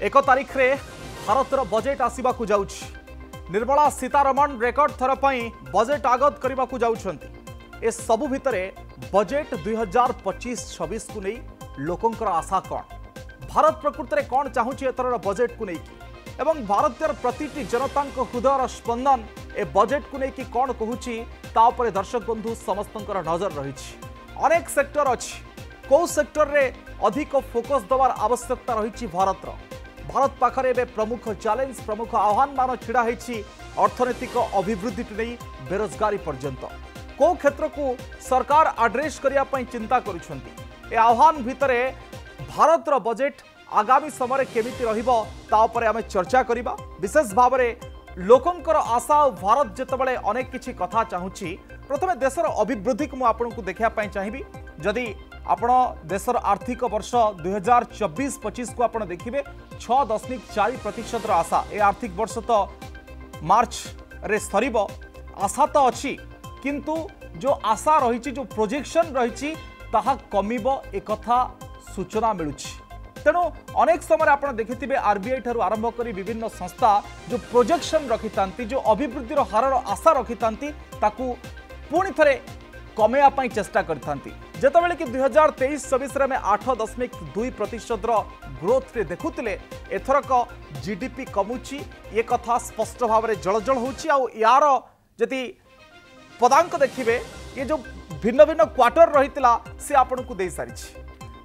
1 तारिख रे भारतर budget आसवा जाउछि। Nirmala Sitharaman record थर पई बजेट आगत करने को जाउछंती। ए सबु भितरे बजेट 2025-26 को नहीं लोकंकर आशा कौन, भारत प्रकृत में कौन चाहूँगी एथर बजेट को लेकिन एवं भारतीय प्रतिटी जनता हृदयर स्पंदन ए बजेट को लेकिन कौन कहूँ तापर दर्शक बंधु समस्त नजर रही। अनेक सेक्टर अच्छी, कौ सेक्टर रे अधिक फोकस देवार आवश्यकता रही। भारत पाखरे एवं प्रमुख चैलेंज प्रमुख आह्वान मान छिड़ा होती अर्थनैतिक अभिवृद्धि नहीं बेरोजगारी पर्यंत कौ क्षेत्र को सरकार आड्रेस करने चिंता करुछंती। ए आह्वान भितरे भारतर बजेट आगामी समय केमिति रहिबो ता उपरे आमे चर्चा करिबा। विशेष भाव में लोकंकर आशा और भारत जितेबाला अनेक किछि कथा चाहूँगी। प्रथमे देशर अभिवृद्धि को मुझे देखापी चाहिए। जदि आपण देशर आर्थिक वर्ष 2024-25 को आप देखिए 6.4% आशा। ए आर्थिक वर्ष तो मार्च रे सरीब, आशा तो अच्छी किंतु जो आशा रही जो प्रोजेक्शन रही ताहा कमिबो एक कथा सूचना मिलुछि। तेणु अनेक समय आप देखिथे आरबीआई ठारू आरंभ कर विभिन्न संस्था जो प्रोजेक्शन रखि थांती जो अभिवृद्धिर हारर आशा रखि थांती ताकू पुणी थे कमेवा चेष्टा करथांती। जेतेबेले कि 2023-24 में 8.2% ग्रोथ रे देखुतिले एथरक जीडीपी कमुची ये कथा स्पष्ट भाव में जलजल होची। आ यार जदि पदांक देखिए ये जो भिन्न भिन्न क्वार्टर रही से आपन को दे सारी।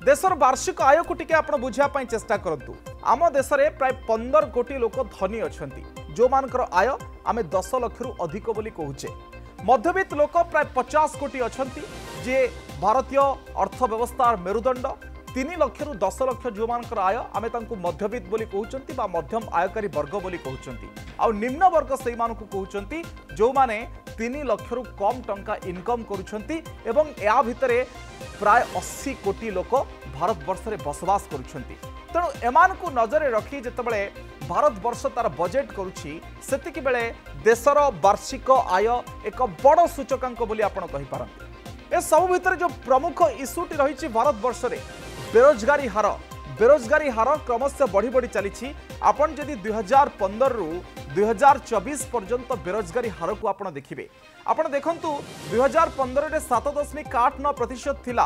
देशर वार्षिक आय को टिके आप बुझापी चेष्टा करूँ। आम देश में प्राय 15 कोटी लोक धनी अच्छा जो मानकर आय आम 10 लाख रु अधिक बोली कहूचे। मध्यवित्त लोक प्राय 50 कोटी अच्छा जे भारतीय अर्थव्यवस्थार मेरुदंड। 3 लाख रु 10 लाख जो मानकर आय आम मध्यवित्त बोली कहते बा मध्यम आयकारी वर्ग बोली कहते। आ निम्न वर्ग से कहते जो माने 3 लाख रु कम टंका इनकम करुछंती एवं या भितरे प्राय 80 कोटी लोक भारत वर्ष रे बसवास करुछंती। तेणु एमान को नजर रखी जितेबाला भारत वर्ष तार बजेट करुछि सेतिकी बेले देशर वार्षिक आय एक बड़ सूचकांक बोली आपण कहि पारंती। ए सब भितर जो प्रमुख इश्यूटी रही भारत वर्ष रे बेरोजगारी हार क्रमशः बढ़ी बढ़ी चली। आपन जदि 2015 रु 2024 पर्यंत बेरोजगारी हार को आप देखिए आप देखु 2015 रे 7.89% थिला,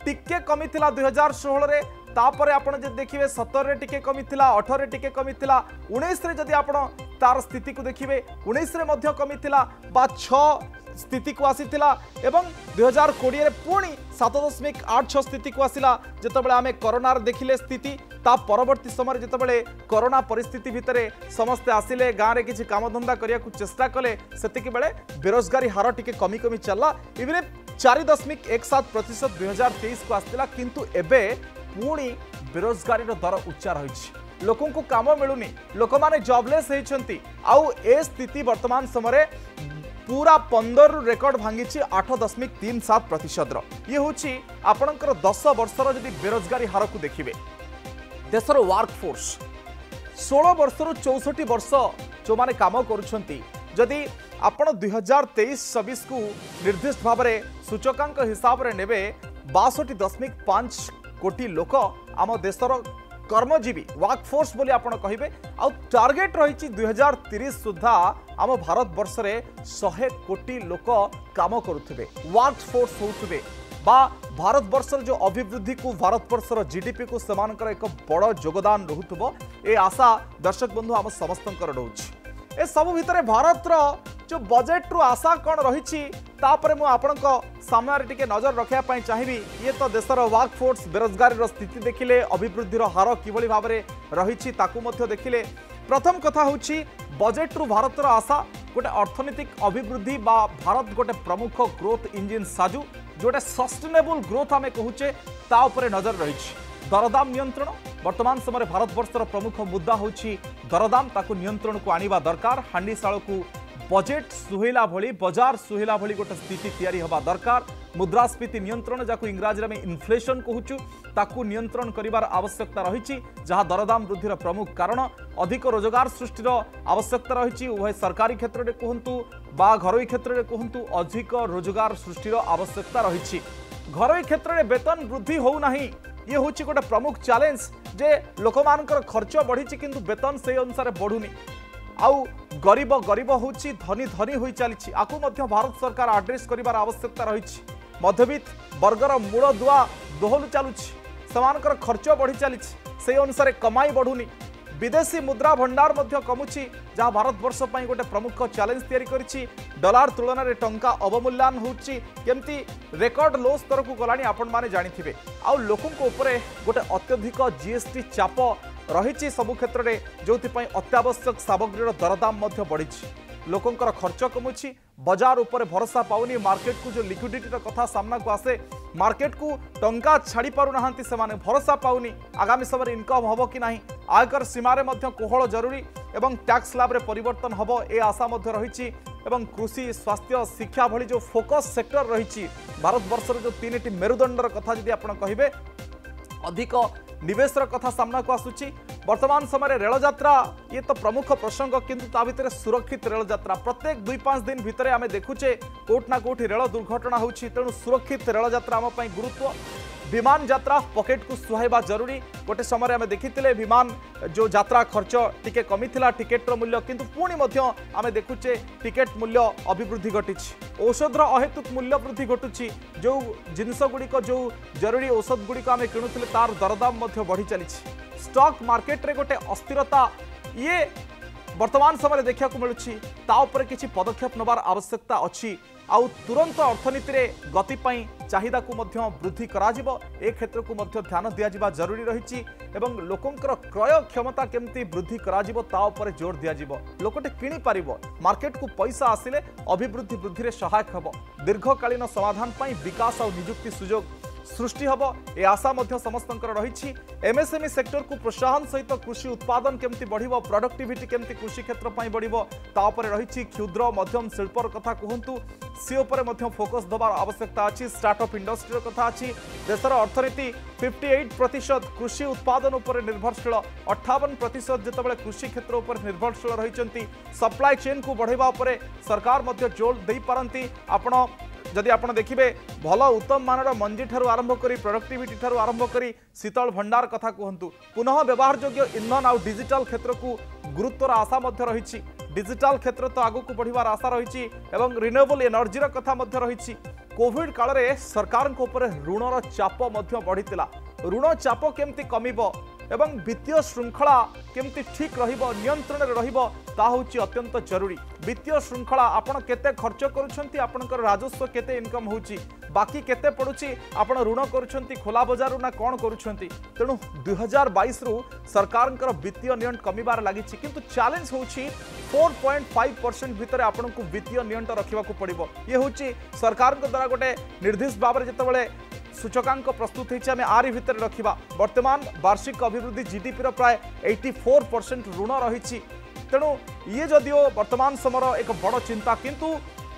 टिके कमी थिला 2016 रे, तापर आपण जदि देखिए 17 रे टिके कमी थिला, 18 रे टिके कमी थिला, 19 रे जदि आपण तार स्थिति को देखिए 19 रे मध्य कमी थिला बा 6 स्थिति को आसीथिला एवं 2020 रे पुणी 7.86 स्थिति को आसिला। जेतेबेले आमे कोरोनार देखिले स्थिति ता परवर्ती समय जेतेबेले कोरोना परिस्थिति भितरे समस्ते आसिले गाँव रे किछि काम धंदा करिया को चेष्टा कले सेतिकी बेले बेरोजगारी हार टिके कमी कमी चलला। इबे 4.17% 2023 को आसिला किंतु एबे पुणी बेरोजगारी दर उच्चा रही। लोकों को काम मिलूनी, लोक माने जॉबलेस होइछंती। आउ ए स्थिति वर्तमान समय पूरा 15 रेकर्ड भांगी 8.37%। ये हूँ आपणकर 10 वर्षर जदि बेरोजगारी हार को देखिए देशर वर्कफोर्स 16 वर्ष रु 64 वर्ष जो माने काम करुछंती जदि आपण 2023-24 को निर्दिष्ट भाव में सूचकांक हिसाब रे नेबे 62.5 कोटी लोक आम देशर कर्मजीवी वर्कफोर्स बोली आपण कहिबे। आ टार्गेट रही 2030 सुधा आम भारत वर्ष रे 100 कोटी लोक काम करुथिबे वर्कफोर्स होउथिबे बा भारत वर्षर जो अभिवृद्धि को भारत वर्षर जीडीपी को सेमानकर एक बड़ योगदान रहुथबो ए आशा दर्शक बंधु आम समस्तंकर रहउछि। ए सब भितरे भारतर जो बजेट रु आशा कौन रही तापरे मु आपणको सामने टिके नजर रखा चाहिए। ये तो देशर वर्कफोर्स बेरोजगारी स्थिति देखिले अभिवृद्धिर हार किभली भाव में रही ताकू मध्य देखिले। प्रथम कथा होछि बजेट रु भारतर आशा गोटे अर्थनैतिक अभिवृद्धि बा भारत गोटे प्रमुख ग्रोथ इंजिन साजू जोटे सस्टेनेबल ग्रोथ आम कहूचे ता उपरे नजर रही। दरदाम नियंत्रण वर्तमान समय भारत वर्षर प्रमुख मुद्दा होछि दरदाम ताकू नियंत्रण को आनिबा दरकार। हांडीशाल को बजेट सुहेला भली बजार सुहेला भली गोटे स्थिति तैयारी हवा दरकार। मुद्रास्फीति नियंत्रण जाकू इंग्राजी में इन्फ्लेशन कहूचु ताकू नियंत्रण करिवार आवश्यकता रही जहाँ दरदाम वृद्धिर प्रमुख कारण। अधिक रोजगार सृष्टिर आवश्यकता रही उभय सरकारी क्षेत्र में कहतु बा घरोई क्षेत्र में कहतु अधिक रोजगार सृष्टिर आवश्यकता रही। घरोई क्षेत्र में वेतन वृद्धि होना ये हूँ गोटे प्रमुख चैलेंज जे लोक मानकर खर्च बढ़ी किंतु वेतन से अनुसार बढ़ुनी आउ गरीब गरीब होची धनी धनी हो चली आपको भारत सरकार आड्रेस करार आवश्यकता रही मध्यवित्त वर्गर मूल दुआ दोहलु चलुची सेमानकर खर्च बढ़ी चली से अनुसार कमाई बढ़ुनी विदेशी मुद्रा भंडार कमुची जहाँ भारत वर्ष पर गोटे प्रमुख चैलेंज तैयारी करिछि डॉलर तुलन में टंका अवमूल्यन होची केमती रेकर्ड लो स्तर को गलानी आपण माने जानिथिबे आउ लोकन को ऊपर गोटे अत्यधिक जीएसटी चाप रही सबु क्षेत्र में जो अत्यावश्यक सामग्रीर दरदाम बढ़ी लोकंकर खर्च कमुची बजार उपर भरोसा पाउनी मार्केट को जो लिक्विडिटी कथा सामना को आसे मार्केट को टंका छाड़ी पारुना से भरोसा पाउनी आगामी समय इनकम हम कि नहीं आयकर सीमार कोहल जरूरी एवं टैक्स स्लैब रे परिवर्तन हम ए आशा रही कृषि स्वास्थ्य शिक्षा भली जो फोकस सेक्टर रही भारत वर्षर जो 3टी मेरुदंडर कथा जदि आप कहे अधिक निवेशर कथा सामना को आसूची वर्तमान समय रेल यात्रा ये तो प्रमुख प्रसंग किंतु ता भितर सुरक्षित रेल यात्रा प्रत्येक 2-5 दिन भितर आम देखुचे कोटना कोठी रेल दुर्घटना होची तेणु सुरक्षित रेल यात्रा आम गुरुत्व विमान यात्रा पॉकेट को सुहाइबा जरूरी गोटे समय आम देखी विमान जो यात्रा खर्च टिके कमी थिला टिकेट्र मूल्य किंतु पुणी आम देखुचे टिकेट मूल्य अभिवृद्धि घटी औषधर अहेतुक मूल्य वृद्धि घटुची जो जिनस गुड़िक जो जरूरी औषध गुड़िक आम किणुले तार दरदाम बढ़ी चली स्टॉक मार्केट रे गोटे अस्थिरता ये वर्तमान समय देखा मिलूँ किसी पदक्षेप नबार आवश्यकता अच्छी आउ तुरंत अर्थनीति रे गति पाई चाहिदा को वृद्धि करा ए क्षेत्र को ध्यान दिया जरूरी रही एवं लोकंकर क्रय क्षमता केमती वृद्धि करा जोर दिया लोकटे किनी पारिबो मार्केट को पैसा आसिले अभिवृद्धि वृद्धि रे सहायक हबो दीर्घकालीन समाधान पाई विकास और नियुक्ति सुजोग सृष्टि हम ए आशा समस्तंकर रही एमएसएमई सेक्टर को प्रोत्साहन सहित कृषि उत्पादन केमती बढ़िबो प्रोडक्टिविटी केमती कृषि क्षेत्र पाई बढ़िबो ता उपरे रही क्षुद्र मध्यम शिल्पर कथा कहतु सी उपरे मध्य फोकस दबार आवश्यकता अच्छी स्टार्टअप इंडस्ट्री कथा अच्छी देशर अर्थनीति 58% कृषि उत्पादन उपर निर्भरशील 58% जितेबाला कृषि क्षेत्र उपर निर्भरशील रही सप्लाई चेन को बढ़ावा सरकार मध्य जोर दे पारती आपण जदि आप देखिए भल उत्तम मानर मंजी ठारू आरंभ करी प्रोडक्टिविटी ठारू आरंभ करी शीतल भंडार कथा कहतु पुनः व्यवहार योग्य इंधन आउ डिजिटल क्षेत्र को गुरुत्वर आशा रही डिजिटल क्षेत्र तो आगू बढ़िवार आशा रही रिन्यूएबल एनर्जीर कथा रही कोविड काल में सरकार ऋणर चाप बढ़ीला ऋण चाप केमती कमिबो एवं वित्तीय श्रृंखला केमती ठीक नियंत्रण होची अत्यंत जरूरी वित्तीय श्रृंखला आपण केते खर्च करूछंती आपनकर राजस्व केते इनकम होची बाकी केते पड़ुची आपण ऋण करूछंती खोला बाजार ना कोन करूछंती तेणु 2022 रु सरकारनकर वित्तीय नियंत्रण कमिबार लागिछि किंतु चैलेंज होची 4.5% भितर आपण को वित्तीय नियंत्रण रखिबा को पड़िबो ये होची सरकार को द्वारा गोटे निर्दिष्ट बाबर जतबेले सूचकांक प्रस्तुत होती आम आरी भितर रखा वर्तमान वार्षिक अभिवृद्धि जीडीपी प्राय 84% ऋण रही तेणु ये जदिओ वर्तमान समय एक बड़ चिंता किंतु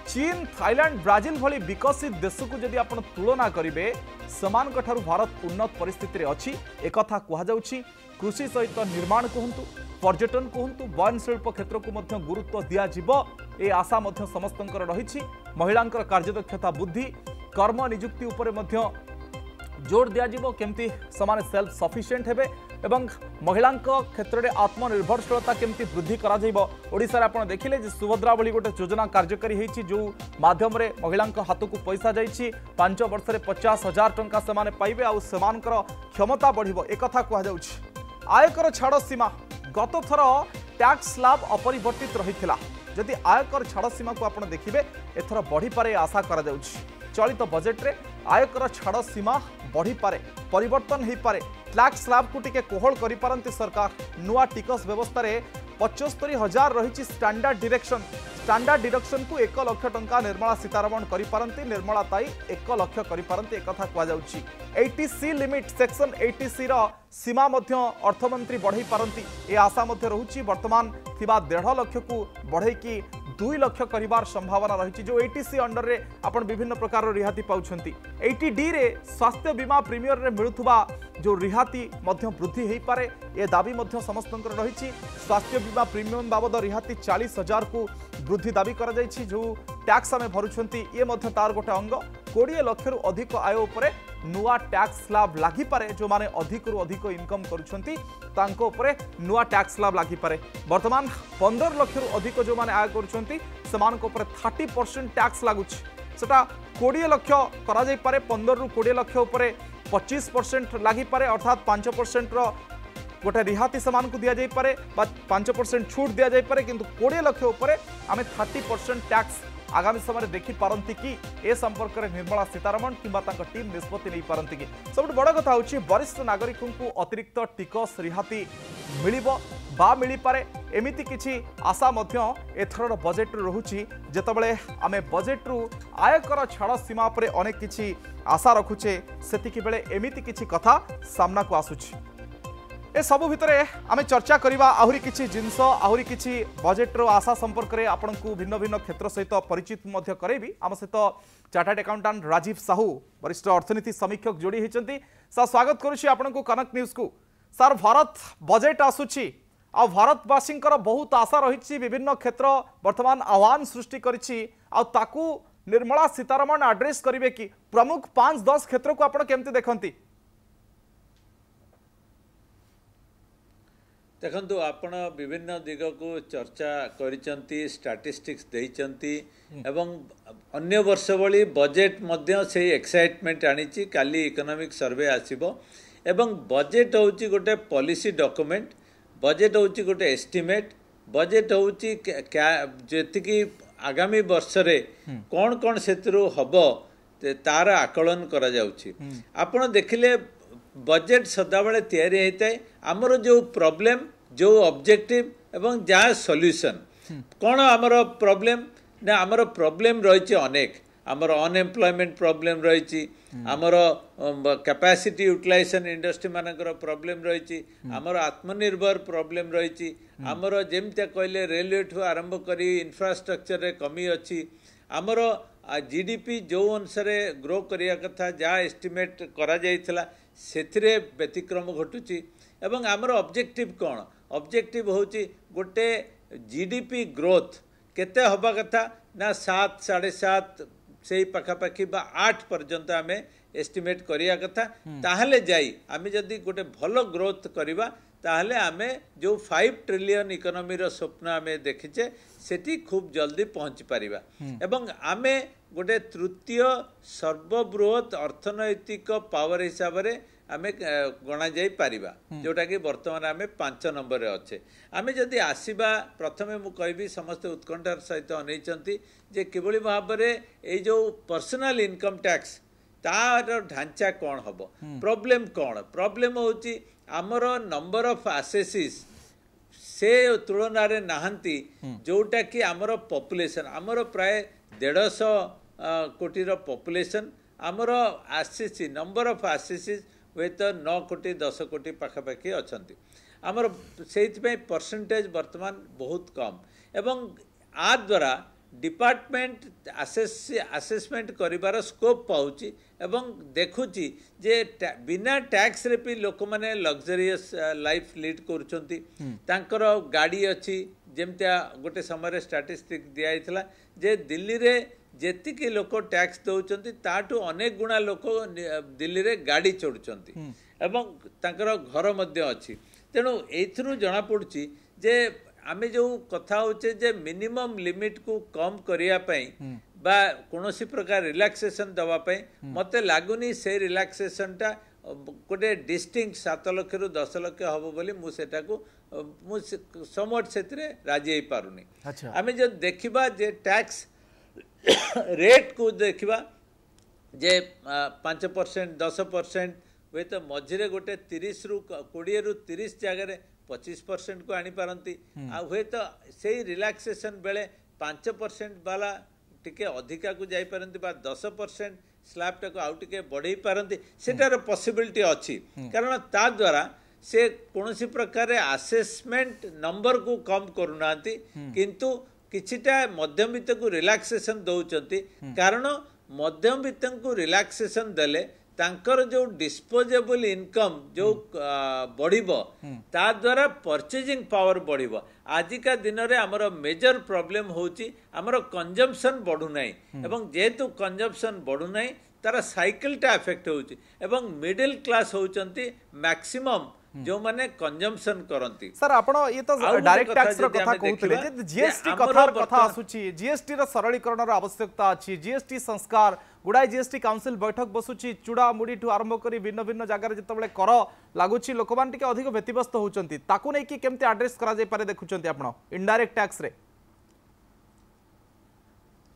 चीन थाईलैंड ब्राजिल भली विकसित देश को जदि आप तुलना करेंगे समान भारत उन्नत परिस्थिति अच्छी एक कहुच्छी कृषि सहित निर्माण कहतु पर्यटन कहतु बयन शिल्प क्षेत्र को गुरुत्व दिज्व ए आशा समस्त रही महिला कार्यदक्षता बुद्धि कर्म नियुक्ति उपरे जोर दिज्व केमती समान सेल्फ सफिशिएंट हेबे एवं महिला क्षेत्र में आत्मनिर्भरशीलता केमती वृद्धि ओडिशा आप देखिले सुभद्रा भली गोटे योजना कार्यकारी होती जो माध्यम महिला हाथ को पैसा जाइए 5 वर्ष में 50,000 टंका से पाइबे आउ सेमानकर क्षमता बढ़िबो एक कथा कहुच्छी आयकर छाड़ सीमा गत थर टैक्स स्लैब अपरिवर्तित रही जदि आयकर छाड़ सीमा को आप देखिए एथर बढ़ी पारे आशा करा चलित बजेट रे आयकर छाड़ सीमा बढ़ी पारे परिवर्तन हो पारे टैक्स स्लैब को टिके कोहल करि पारंती सरकार नुआ टिकस व्यवस्था रे 75,000 रही स्टैंडर्ड डिडक्शन को 1 लाख टंका निर्मला सीतारमण करि पारंती निर्मला ताई 1 लाख करि पारंती एक कथा कह जाउची 80C लिमिट सेक्शन 80C रो सीमा मध्य अर्थमंत्री बढ़ई पारंती ए आशा मध्य रहुची वर्तमान थिबा 1.5 लाख को बढ़ई की 2 लाख करिवार संभावना रही जो 80C अंडर रे आपण विभिन्न प्रकार रिहाती पाउछंती 80D रे स्वास्थ्य बीमा प्रीमियर रे मिलुथुबा जो रिहाती मध्य वृद्धि हो पारे ए दाबी मध्य समस्तंकर रही स्वास्थ्य बीमा प्रीमियम बाबद रिहाती 40,000 को वृद्धि दाबी करा जायछि जो टैक्स आमे भरुछंती ये मध्य तार गोटे अंग 20 लाख रु अधिक आय उपरे नुआ टैक्स स्लैब लागि पारे जो माने अधिक रु अधिक इनकम करूछंती तांको उपरे नुआ टैक्स स्लैब लागि पारे वर्तमान 15 लाख रु अधिक जो माने आय करूछंती समान को उपरे 30% टैक्स लागुछ सेटा 20 लाख करा जाई पारे 15 रु 20 लाख उपरे 25% लागि पारे अर्थात 5% रो गोटे रिहाती समान को दिया जाई पारे 5% छूट दिया जाई पारे किंतु 20 लाख उपरे आमे 30% टैक्स आगामी समय देखि पारंती कि ए संपर्क में निर्मला सीतारमण किंबा तांको टीम निष्पत्ति नहीं पारंती कि सब बड़ कथा होची वरिष्ठ नागरिकों को अतिरिक्त टिकस रिहाती मिलिबो बा मिली पारे एमिति किछि आशा मध्य एथरर बजेट रहुची जेतबेले आमे बजेट रु आयकर छाड़ सीमा पर अनेक किछि आशा रखुचे सेतिकी बेले एमिति किछि कथा सामना को आसुची ए सबु भितरे आमे चर्चा करिबा आहुरी किछि जिंस आहुरी किछि बजेट रो आशा संपर्क रे आपनकु भिन्न भिन्न क्षेत्र सहित परिचित मध्य करेबी आम सहित चार्टर्ड अकाउंटेंट राजीव साहू वरिष्ठ अर्थनीति समीक्षक जोड़ी होती सर स्वागत करुछि आपनकु कनक न्यूज को सर भारत बजेट आसुछि आ भारतवासी बहुत आशा रही विभिन्न क्षेत्र वर्तमान आह्वान सृष्टि करिछि आ ताकू निर्मला सीतारमण एड्रेस करिवे कि प्रमुख 5-10 क्षेत्र को आपण केमती देखंती देखंतु आपण विभिन्न दिग को चर्चा करिसंती स्टैटिस्टिक्स देइसंती एवं अन्य वर्ष भली बजेट मध्य से एक्साइटमेंट आनीची काली इकोनॉमिक सर्वे आसीबो एवं बजेट होची गोटे पॉलिसी डॉक्यूमेंट बजेट होची गोटे एस्टिमेट बजेट होची जेति की आगामी वर्ष रे कोन कोन सेतरु हबो तार आकलन करा जाउची आपण देखिले बजेट सदाबले तैयारी होता है आमर जो प्रॉब्लम जो ऑब्जेक्टिव एवं जहाँ सॉल्यूशन कौन आमर प्रॉब्लम ना आमर प्रॉब्लम रही अनेक आमर अनएम्प्लॉयमेंट प्रॉब्लम रही आमर कैपेसिटी यूटिलाइजेशन इंडस्ट्री मानकर प्रॉब्लम रही आमर आत्मनिर्भर प्रॉब्लम रही आमर जेमती कहले रेलवे ठू आरंभ करी इंफ्रास्ट्रक्चर रे कमी अच्छी आमर जीडीपी जो अनुसार ग्रो करिया कथा जहाँ एस्टिमेट करा जाइथिला सेथिरे व्यतिक्रम घटुची एवं आमर ऑब्जेक्टिव कौन ऑब्जेक्टिव होची गोटे जीडीपी ग्रोथ केते हबा कथा ना 7 7.5 से पाखापाखि बा 8 पर्यंत आमे एस्टिमेट करिया कथा ताहले जाई आमे जदी गोटे भलो ग्रोथ करिबा ताहले आमे जो 5 ट्रिलियन इकोनॉमी रो स्वप्न आमे देखिचे सेठी खूब जल्दी पहुंच पारिबा एवं आमे गोटे तृतीय सर्वबृहत अर्थनैतिक पावर हिसाब से आमे गणा जाई पारिबा जोटा कि वर्तमान आमे 5 नंबर रे अच्छे आमे जदि आसीबा प्रथमे मु कहबी समस्त उत्कंठार सहित अनैचंती जे किबळी भाव रे ए जो पर्सनल इनकम टैक्स तार ढांचा कौन हबो प्रॉब्लम कौन प्रॉब्लम होची आमर नंबर ऑफ असेसिस से तुलन रे नाहंती जोटा कि आमर पॉपुलेशन आमर प्राय 150 कोटी रो पॉपुलेशन आमर आसीसी नंबर ऑफ आसीसी वे तो 9 कोटी 10 कोटी पाखापाखि अच्छी आमर से परसेंटेज वर्तमान बहुत कम एवं आ द्वारा डिपार्टमेंट आसेसमेंट करिवार स्कोप पाउची एवं देखुची जे बिना टैक्स रे भी लोक माने लग्जरियस लाइफ लीड करूछंती तांकर गाड़ी अच्छी जेमतिया गोटे समय स्टैटिस्टिक दिया हितला जे दिल्ली रे जेतिकी लोक टैक्स दौरान ताठू अनेक गुणा लोक दिल्ली रे गाड़ी चढ़ुंट एवं तांकर घर मध्य अच्छी तेणु एथरू जना पड़ुची जे आमे जो कथा होचे जे मिनिमम लिमिट को कम करिया पई बा कोनोसी प्रकार रिलैक्सेशन दवा पई मते लागुनी से रिलैक्सेशन टा गोटे डिस्टिंक्ट 7 लाख रु 10 लाख हबो बोली मु सेटा को मु समट सेतरे राजी हे पारुनी आमे जो देखिबा जे टैक्स रेट को देखिबा जे 5% 10% वे तो मझिरे गोटे 30 रु 20 रु 30 जगह 25% को आनी पारंती आ हुए तो सही रिलैक्सेशन बेले 5% वाला टिके अधिका को जाई पारंती बा 10% स्लैब टा को आउ टिके बढ़ई पारंती सेटार पॉसिबिलिटी अच्छी कारण ता द्वारा से कोनोसी प्रकार असेसमेंट नंबर को कम करूनांती किंतु किछिटा मध्यमवित्त को रिलैक्सेशन दउचंती कारण मध्यमवित्त को रिलैक्सेशन देले तांकर जो डिस्पोजेबल इनकम जो बढ़िबो ता द्वारा परचेजिंग पावर बढ़िबो आजिका दिन रे हमर मेजर प्रॉब्लम होची हमर कंजम्पशन बढ़ु नाही एवं जेतु कंजम्पशन बढ़ु नाही तार साइकिलटा अफेक्ट होउची एवं मिडिल क्लास होउचंती मैक्सिमम जो माने कंजम्पशन करंती। सर आपण ये तो डायरेक्ट टैक्स रो कथा कहउतले जे जीएसटी कथा आसुची जीएसटी रो सरलीकरण रो आवश्यकता अछि जीएसटी संस्कार गुडाई जीएसटी काउंसिल बैठक बसुची चूड़ा मुड़ी ठू आरंभ करी भिन्न भिन्न जगह जितबले कर लागुची लोकमान टिके अधिक व्यतिव्यस्त होउचंती ताकू नै कि केमते एड्रेस करा जाय पारे देखुचंती आपण इनडायरेक्ट टैक्स रे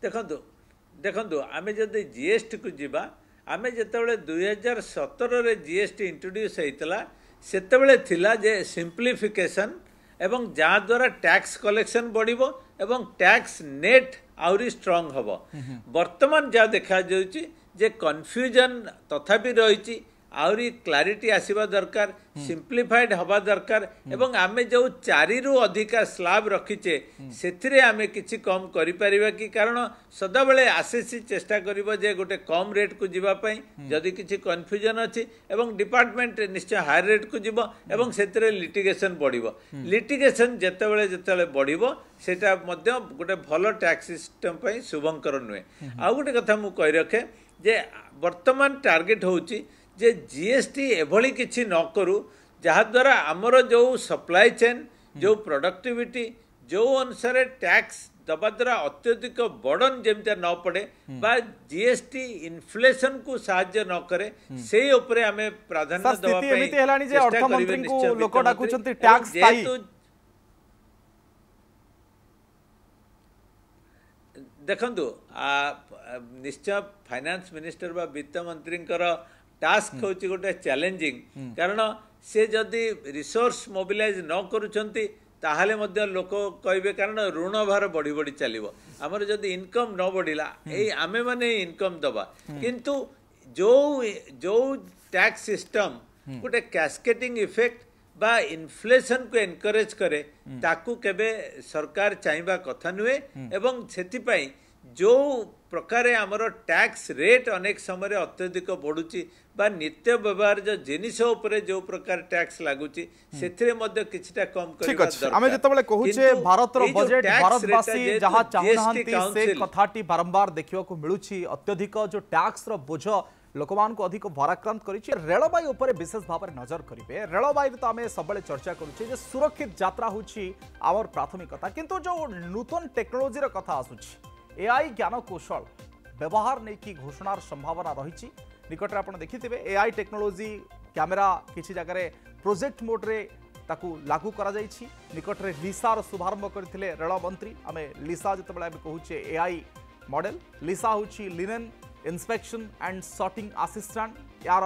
देखंतु आमे जदि जीएसटी को जिबा आमे जेतेबेले 2017 रे जीएसटी इंट्रोड्यूस हेइतला सेतेबेले थिला जे सिंप्लिफिकेशन एवं जहाँ द्वारा टैक्स कलेक्शन बढ़िबो एवं टैक्स नेट आउरी स्ट्रांग हबो। वर्तमान जा देखा जाउची जे कन्फ्यूजन तथापि रहिची आउरी क्लारिटी आसीबा दरकार सिंप्लिफाइड हवा दरकार एवं आमे जो 4 रु अधिका स्लैब रखीचे सेथिरे आमे किछि कम करि परिबा कि कारण सदा बेले आसेसी चेष्टा करिबो जे गोटे कम रेट को जिबा पई जदि किछि कन्फ्यूजन अछि एवं डिपार्टमेंट निश्चय हायर रेट को जिबो एवं सेथिरे लिटिगेशन बढ़िबो लिटिगेशन जेतेबेले बढ़िबो सेटा मध्य गोटे भलो टैक्स सिस्टम पई शुभंकर नुए। आ गोटे कथा मु कहि रखे जे वर्तमान टार्गेट होउची जे जीएसटी एभली किछि न करू जहा द्वारा हमर जो सप्लाई चेन जो प्रोडक्टिविटी जो अनुसार टैक्स दबा द्वारा अत्यधिक बर्डन जेमते न पड़े बा जीएसटी इन्फ्लेशन को साहाय्य न करे से ऊपर हमें प्राधान्य दबा पई एमिति हेलानी जे अर्थ मंत्री को लोक डाकुचंती टैक्स ताई देखंतु निश्चय फाइनेंस मिनिस्टर बा वित्त मंत्री टास्क होची गोटे चैलेंजिंग कारण से जदि रिसोर्स मोबिलाइज न करूछंती ताहाले मध्य लोक कहबे कारण ऋण भार बढ़ी बढ़ी चलिबो हमर जदि इनकम न बढ़िला एई आमे माने इनकम दबा किंतु जो टैक्स सिस्टम गोटे कैस्केटिंग इफेक्ट बा इन्फ्लेशन को एनकरेज करे ताकू केबे सरकार चाहबा कथा नुए एवं सेति पई जो प्रकार आमर टैक्स रेट अनेक समय अत्यधिक बढ़ुची बा नित्य व्यवहार जो जिनिस उपरे जो प्रकार टैक्स लागुची सेथिरे मध्य किछटा कम करबा दरकार। आमे जतबेले कहूचे भारत रो बजेट भारतवासी जहा चाहुनांती से कथाटी बारंबार देखियो को मिलुची अत्यधिक जो टैक्स रो बोझ लोकमान को अधिक भाराक्रांत करिछि रेलबाई ऊपर विशेष भाव में नजर करिवे रेलबाई तो आमे सबले चर्चा करूछि जे सुरक्षित यात्रा होछि आवर प्राथमिकता किंतु जो नूतन टेक्नोलॉजी रो कथा आसुछि एआई ज्ञान कौशल व्यवहार नहीं कि घोषणार संभावना रही निकट आप देखिथे एआई टेक्नोलॉजी कैमेरा किसी जगह प्रोजेक्ट मोड रे ताकू लागू करा जाइछि निकट रे लिसार शुभारंभ करथिले रेल मंत्री आमे लिसा जतबेला कहूचे एआई मॉडल लिसा होछि linen inspection and sorting assistant यार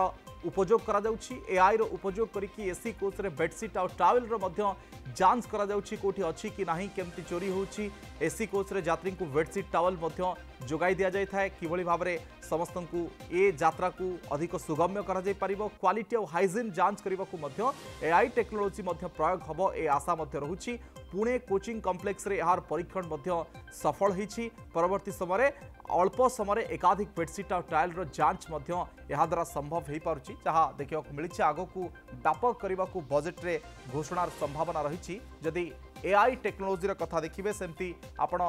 उपयोग करा जाउछि एआई रो उपयोग करिकि एसी कोच रे बेडशीट और टावेल रो मध्य जांच करा जाउछि कोठी अछि कि नाही केमति चोरी होउछि एसी कोच रे यात्री को बेडशीट टावेल मध्य जोगाई दिया जाय थाए किभली भाबरे समस्त को ए यात्रा को अधिक सुगम्य करा जाय परिबो क्वालिटी और हाइजीन जांच करबा को मध्य एआई टेक्नोलॉजी मध्य प्रयोग हबो ए आशा मध्य रहुछि पुणे कोचिंग कॉम्प्लेक्स रे यार परीक्षण मध्य सफल हिछि परवर्ती समय अल्प समय एकाधिक बेडशीट और टाइल रो जांच मध्य यहा द्वारा संभव हो पारुछि जहा देखियो मिलिछि आगो को व्यापक करबा को बजेट रे घोषणार संभावना रही जदि एआई टेक्नोलॉजी कथा देखिए सेमती आपण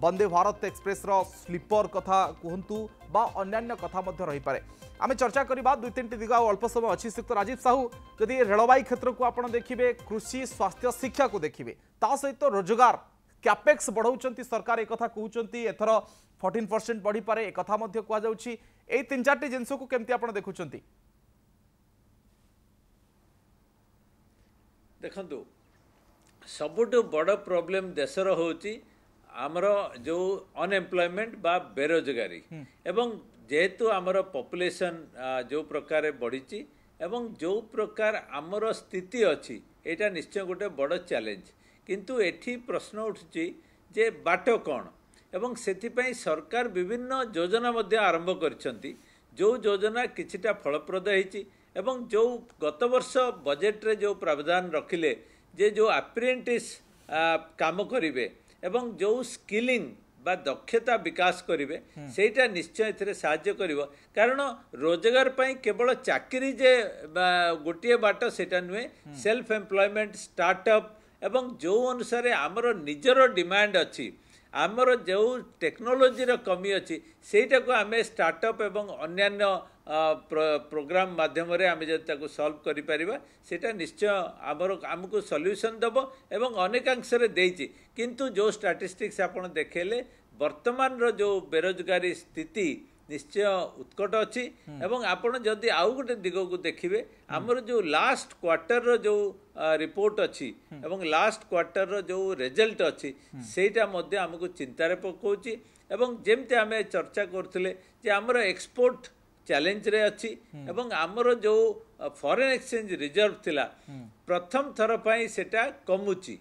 वंदे भारत एक्सप्रेस रो स्लीपर कथा कहतु बा अन्यान्य कथा मध्य रही पारे आमे चर्चा करबा दुई तीन दिग अल्प समय अच्छी श्रीयुक्त राजीव साहू जदि रेलवाई क्षेत्र को आपण देखिए कृषि स्वास्थ्य शिक्षा को देखिए ता सहित रोजगार कैपेक्स बढ़ाउछंती सरकार एक कथा कहउछंती एथर 14% बढ़ी पारे एक कथा मध्य कहा जाउछि ए तीन चारटी जिंस को केमती आपण देखुछंती देखंतु सबुठु बड़ प्रॉब्लम देशर होची आमर जो अनएम्प्लॉयमेंट बा बेरोजगारी एवं जेहेतु आमर पॉपुलेशन जो प्रकार बढ़ी एवं जो प्रकार आमर स्थिति अच्छी एटा निश्चय गोटे बड़ चैलेंज किंतु एठी प्रश्न उठुची जे बाट कौन एवं सेथिपाई सरकार विभिन्न योजना मध्य आरंभ करछंती जो योजना किछिटा फलप्रद होईची एवं जो गत वर्ष बजेट रे जो प्रावधान रखिले जे जो अप्रेंटिस काम करिवे एवं जो स्किलिंग बा दक्षता विकास करिवे सेटा निश्चय एथिरे साहाय्य करिवो कारण रोजगार पई केवल चाकरी जे गोटिए बाट सेटा नुए सेल्फ एम्प्लॉयमेंट स्टार्टअप एवं जो अनुसार आमर निजर डिमांड अच्छी आमर जो टेक्नोलोजी कमी अच्छी सेटा को आम स्टार्टअप एवं अन्यान्य प्रोग्राम माध्यम आम जब सल्व करा निश्चय आमको सॉल्यूशन दब एवं अनेकांश देइछि किंतु जो स्टैटिस्टिक्स आपण देखेले वर्तमान रो जो बेरोजगारी स्थिति निश्चय उत्कट अच्छी एवं आपण जदि आउ गोटे दिग को देखिए आमर जो लास्ट क्वार्टर रो जो रिपोर्ट अच्छी एवं लास्ट क्वार्टर रो जो रिजल्ट अच्छी सेटा मध्य हमको चिंतार पकाउछि एवं जेमते आमे चर्चा करथिले जे आमर एक्सपोर्ट चैलेंज रे अच्छी एवं आमर जो फॉरेन एक्सचेंज रिजर्व थिला प्रथम थर पाई सेटा कमुची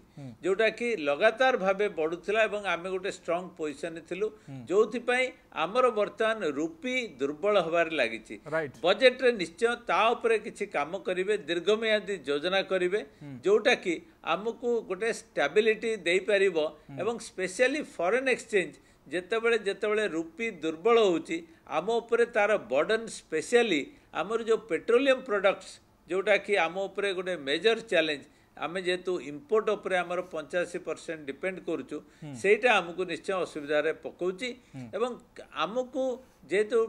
जोटा कि लगातार भाबे बढ़ुथिला एवं आमे गोटे स्ट्रांग पोजीशन थिलु जोथि पाई आमर वर्तमान रूपी दुर्बल होबार लागिची बजेट रे निश्चय ता ऊपर किछि काम करिवे दीर्घमेयादी योजना करिवे जोटा कि आमको गोटे स्टेबिलिटी देई परिबो एवं स्पेशली फॉरेन एक्सचेंज जेतेबेले जेतेबेले रूपी दुर्बल होउची आम उपरे तार बर्डन स्पेशली आमर जो पेट्रोलियम प्रोडक्ट्स जोटा कि आम उपरे गोटे मेजर चैलेंज आमे जेतु इंपोर्ट उपरे आमर 85% डिपेंड करूचु सेटा आमको निश्चय असुविधा रे पकाउची एवं आमको जेतु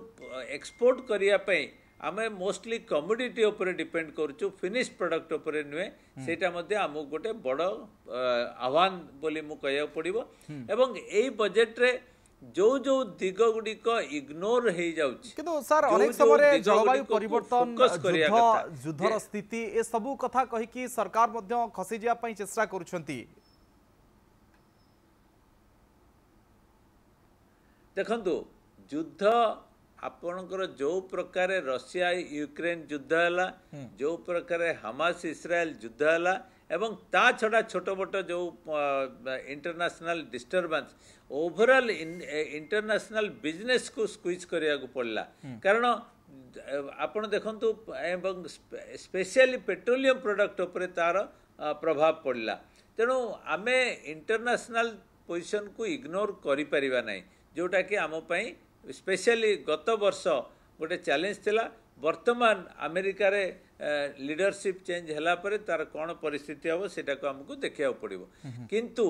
एक्सपोर्ट करिया पई आमे मोस्टली कमोडिटी उपरे डिपेंड करूचु फिनिश प्रोडक्ट उपरे नुए सेटा मध्ये आमको गोटे बड़ आह्वान बोली मु कहया पड़िबो एवं एई बजेट रे जो जो दिग गुड़िक इग्नोर हो जाउछि किंतु सर अनेक समय जलवायु परिवर्तन युद्धर स्थिति ए सबु कथा कहि कि सरकार मध्य खसी जिया पई चेष्टा करूछंती देखंतु युद्ध आपणकर जो प्रकार रशिया यूक्रेन युद्ध है जो प्रकार हमास इस्राएल युद्ध है एवं ता छड़ा छोट मोट जो international disturbance overall international business को स्क्वीज करिया को पड़ला कारण आपण देखंतु एवं स्पेशली पेट्रोलियम प्रोडक्ट उपरे तार प्रभाव पड़ला तेणु आमे इंटरनेशनल पोजीशन को इग्नोर करि परिबा नै जोटा कि आम पई स्पेशली गत वर्ष गोटे चैलेंज थिला वर्तमान अमेरिका रे लीडरशिप चेंज हला परे तार कौन परिस्थिति हम सेटा को हमको देखिया पड़िबो किंतु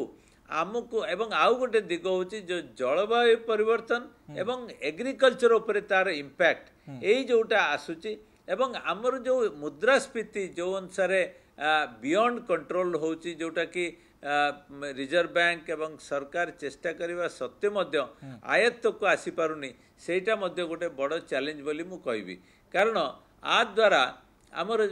आमको एवं आउ गोटे दिग होची जो जलवायु परिवर्तन एवं एग्रीकल्चर उपरे तार इंपैक्ट एई जोटा आसुची एवं आमर जो मुद्रास्फीति जो अनुसार बियॉन्ड कंट्रोल होची जोटा कि रिजर्व बैंक एवं सरकार चेष्टा करवा सत्य मध्य आयत्त को आसी पारुनी सेटा मध्य गोटे बड़ चैलेंज बोली मु कहबी कारण आ द्वारा आमर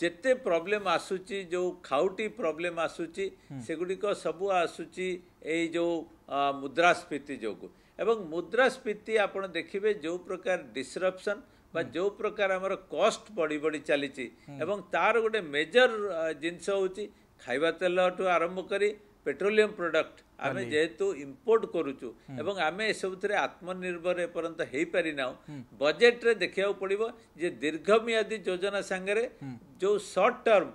जेते प्रॉब्लम आसुची जो खाउटी प्रॉब्लम आसुची सेगुड़िक सबू आसुची ए जो मुद्रास्फीति जोगु एवं मुद्रास्फीति आपण देखिबे जो प्रकार डिसरप्शन बा जो प्रकार आमर कॉस्ट बढ़ी बढ़ी चली एवं तार गोटे मेजर जिनस होची खाइबा तेल ठू आरंभ करी पेट्रोलियम प्रोडक्ट आमे जेहेतु इंपोर्ट करूचु एवं आमे ए सब थरे आत्मनिर्भर एपर्यंत हेई पारि ना बजेट रे देखिया पड़िबो जे दीर्घमियादी योजना संगे जो शॉर्ट टर्म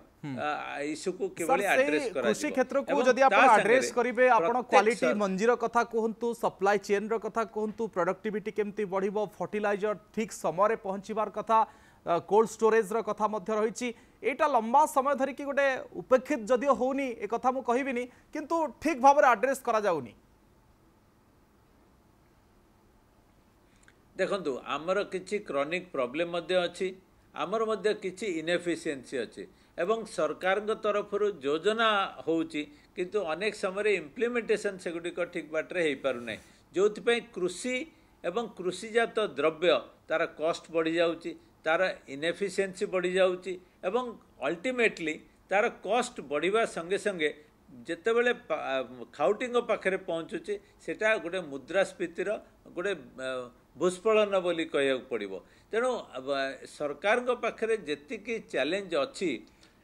इशू को केवल एड्रेस करा कृषि क्षेत्र को जदि आपण एड्रेस करिवे आपण क्वालिटी मंजीर कथा कहंतु सप्लाई चेन रो कथा कहंतु प्रोडक्टिविटी केमती बढ़िबो फर्टिलाइजर ठीक समय रे पहुंचीबार कथा कोल्ड स्टोरेज रो कथा मध्य रहिछि एटा लंबा समय धरि कि गोटे उपेक्षित जदियो होनी ए कथा मु कहिबिनी किंतु ठीक भाव रे एड्रेस करा जाउनी देखंतु आमर किछि क्रॉनिक प्रॉब्लम मध्य अछि आमर मध्य किछि इनएफिशिएंसी अछि एवं सरकार तरफ योजना होउची किंतु अनेक समय इम्प्लीमेंटेशन सेगुड़िक ठीक बाटरे हो पारु नै जोथि कृषि एवं कृषिजात द्रव्य तार कॉस्ट बढ़ी जाउची तार इनएफिशिएंसी बढ़ी जाउची एवं अल्टीमेटली तार कॉस्ट बढ़िबा संगे संगे जेतेबेले खाउटिंग पाखरे पहुँचुची सेटा गोटे मुद्रास्फीतिर गोटे भूस्खलन बोली कहया पड़िबो तेणु सरकार पाखरे जेतिकी चैलेंज अछि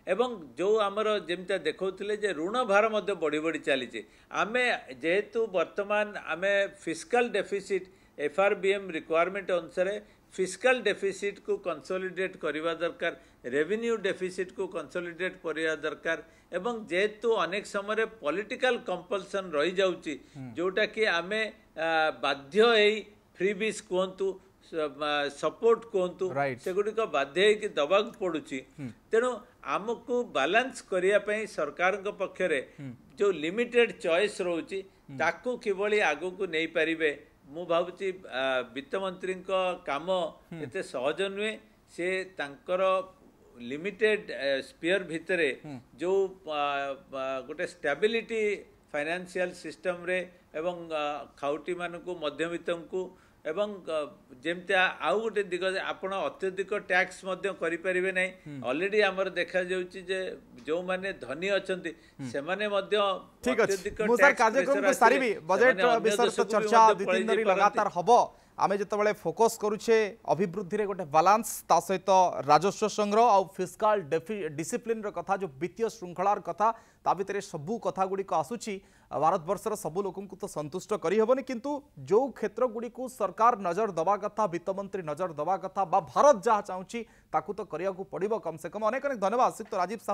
एवं जो आमर जेमता देखौथिले जे ऋण भार मध्य बढ़ी बढ़ी चली आमे जेहेतु वर्तमान आमे फिस्कल डेफिसिट एफआरबीएम रिक्वायरमेंट अनुसार फिस्कल डेफिसिट को कंसोलिडेट करवा दरकार रेवेन्यू डेफिसिट को कंसोलिडेट करवा दरकार एवं जेहेतु अनेक समय पॉलिटिकल कंपल्सन रही जाउची जोटा कि आमे बाध्य एई फ्रीबीज कहतु सपोर्ट कहतु सेगुड़िक बाध्य कि दबाक पड़ुची तेणु आमको बैलेंस करने सरकार पक्षरे जो लिमिटेड चॉइस रोची ताकू किभଳି आगू नहीं पारिबे मु भावुची वित्त मंत्री काम एते सहज नुहे से तांकर लिमिटेड स्पीयर भितरे जो गोटे स्टेबिलिटी फाइनेंशियल सिस्टम रे एवं खाउटी मानकु मध्यवित्त को एवं जेमती आउ गोटे दिग आपण अत्यधिक टैक्स करें ना ऑलरेडी आमर देखा जाउची जे जो माने धनी अछंती से माने मध्य ठीक अछि मु सर कार्यक्रम को सारिबी बजट विषय तो चर्चा 2-3 दिन लगातार हबो आमे जतबेले फोकस करूछे अभिवृद्धि रे गोटे बैलेंस ता सहित राजस्व संग्रह और फिस्कल डिसिप्लिन रो कथा जो वित्तीय श्रृंखलार कथा ता भितरे सबु कथा गुडी को आसुची भारत वर्षर सबु लोकन को तो संतुष्ट करी हबनी किंतु जो क्षेत्र गुडी को सरकार नजर दबा कथा वित्त मंत्री नजर दबा कथा बा भारत जहा चाहूची ताकू तो करिया को पड़िबो कम से कम अनेक अनेक धन्यवाद श्रीयुक्त राजीव साहू।